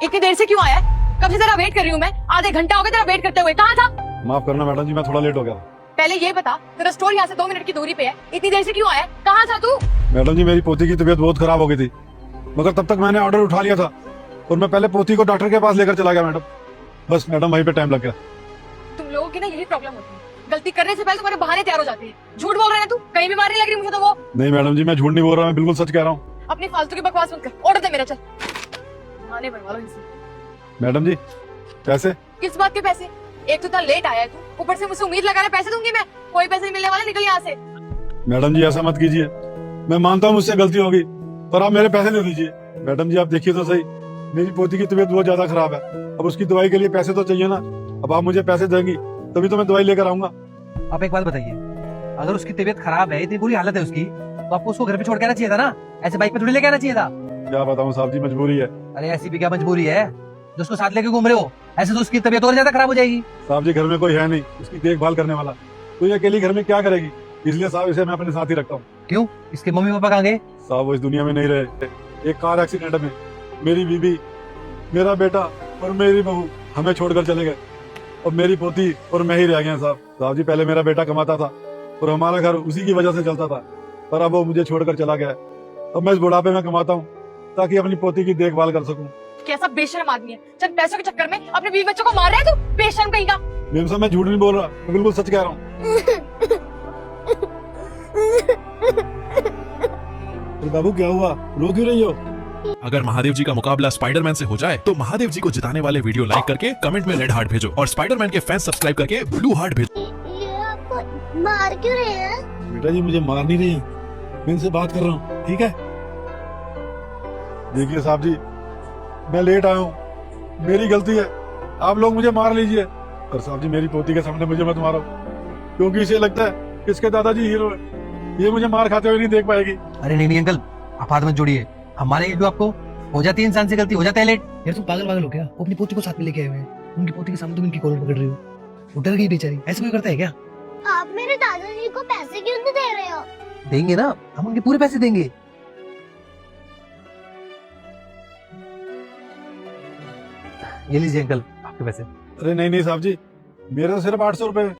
इतनी देर से क्यों आया है? कब से तेरा वेट कर रही हूँ मैं, आधे घंटा हो गया तेरा वेट करते हुए। कहाँ था? माफ करना मैडम जी, मैं थोड़ा लेट हो गया। पहले ये बता, तेरा स्टोर यहाँ से 2 मिनट की दूरी पे है, इतनी देर से क्यों आया है? कहाँ था तू? मैडम जी, मेरी पोती की तबीयत बहुत खराब हो गई थी, मगर तब तक मैंने ऑर्डर उठा लिया था और मैं पहले पोती को डॉक्टर के पास लेकर चला गया मैडम। बस मैडम वहीं पे टाइम लग गया। तुम लोगों की ना यही प्रॉब्लम होती है, गलती करने से पहले तुम्हारे बहाने तैयार हो जाते हैं। झूठ बोल रहा है तू, कहीं बीमारी लग रही मुझे तो वो। नहीं मैडम जी, मैं झूठ नहीं बोल रहा, मैं बिल्कुल सच कह रहा हूँ। अपनी फालतू की बकवास मत कर, ऑर्डर दे मेरा, चल। बहाने बनवा लो इनसे। मैडम जी पैसे? किस बात के पैसे? एक तो इतना लेट आया है तू, ऊपर से मुझसे उम्मीद लगा रहा है पैसे दूंगी मैं। कोई पैसे नहीं मिलने वाले, निकल यहाँ से। मैडम जी ऐसा मत कीजिए, मैं मानता हूँ मुझसे गलती होगी, पर आप मेरे पैसे दे दीजिए। मैडम जी आप देखिए तो सही, मेरी पोती की तबीयत बहुत ज्यादा खराब है, अब उसकी दवाई के लिए पैसे तो चाहिए ना। अब आप मुझे पैसे देंगी तभी तो मैं दवाई लेकर आऊंगा। आप एक बात बताइए, अगर उसकी तबीयत खराब है, इतनी बुरी हालत है उसकी, तो आपको उसको घर पे छोड़ के आना चाहिए था ना, ऐसे बाइक पे थोड़ी लेके आना चाहिए था। क्या बताऊँ साहब जी, मजबूरी है। अरे ऐसी भी क्या मजबूरी है जो उसको साथ लेके घूम रहे हो? ऐसे तो उसकी तबीयत और ज्यादा खराब हो जाएगी। साहब जी घर में कोई है नहीं उसकी देखभाल करने वाला, तो ये अकेली घर में क्या करेगी, इसलिए साहब इसे मैं अपने साथ ही रखता हूँ। क्यों? इसके मम्मी पापा कहाँ गए? साहब वो इस दुनिया में नहीं रहे, एक कार एक्सीडेंट में मेरी बीबी, मेरा बेटा और मेरी बहू हमें छोड़कर चले गए, और मेरी पोती और मैं ही रह गए साहब। साहब जी पहले मेरा बेटा कमाता था और हमारा घर उसी की वजह से चलता था, पर अब वो मुझे छोड़कर चला गया। अब मैं इस बुढ़ापे में कमाता हूँ ताकि अपनी पोती की देखभाल कर सकूं। कैसा बेशर्म आदमी है, चंद पैसों के चक्कर में अपने बीवी बच्चों को मार रहा है तू, बेशर्म कहीं का। मेम साहब मैं झूठ नहीं बोल रहा, मैं बिल्कुल सच कह रहा हूँ। बाबू क्या हुआ, रो क्यों रही हो? अगर महादेव जी का मुकाबला स्पाइडरमैन से हो जाए तो महादेव जी को जिताने वाले वीडियो लाइक करके कमेंट में रेड हार्ट भेजो और स्पाइडरमैन के फैंस सब्सक्राइब करके ब्लू हार्ट भेजो। ये आपको मार क्यों रहे हैं? बेटा जी मुझे मार नहीं रही है, मैं इनसे बात कर रहा हूँ, ठीक है? देखिए साहब जी मैं लेट आया हूँ, मेरी गलती है, आप लोग मुझे मार लीजिए, पर साहब जी मेरी पोती के सामने मुझे मत मारो, क्योंकि इसे लगता है कि इसके दादाजी हीरो है, ये मुझे मार खाते हुए नहीं देख पाएगी। अरे नहीं अंकल, आप हाथ मत जोड़िए, हम मारेंगे क्यों आपको? हो जाती है इंसान से गलती, हो जाता है लेट। यार तुम पागल हो क्या? वो अपनी पोती को साथ में लेके आए हुए हैं, उनकी पोती के सामने तुम इनकी कॉलर पकड़ रही हो, वो डर गई बेचारी। ऐसे कोई करता है क्या? आप मेरे दादाजी को पैसे क्यों नहीं दे रहे हो? देंगे ना, हम उनके पूरे पैसे देंगे। ये लीजिए अंकल आपके पैसे। अरे नहीं नहीं साहब जी, मेरे तो सिर्फ 800 रुपए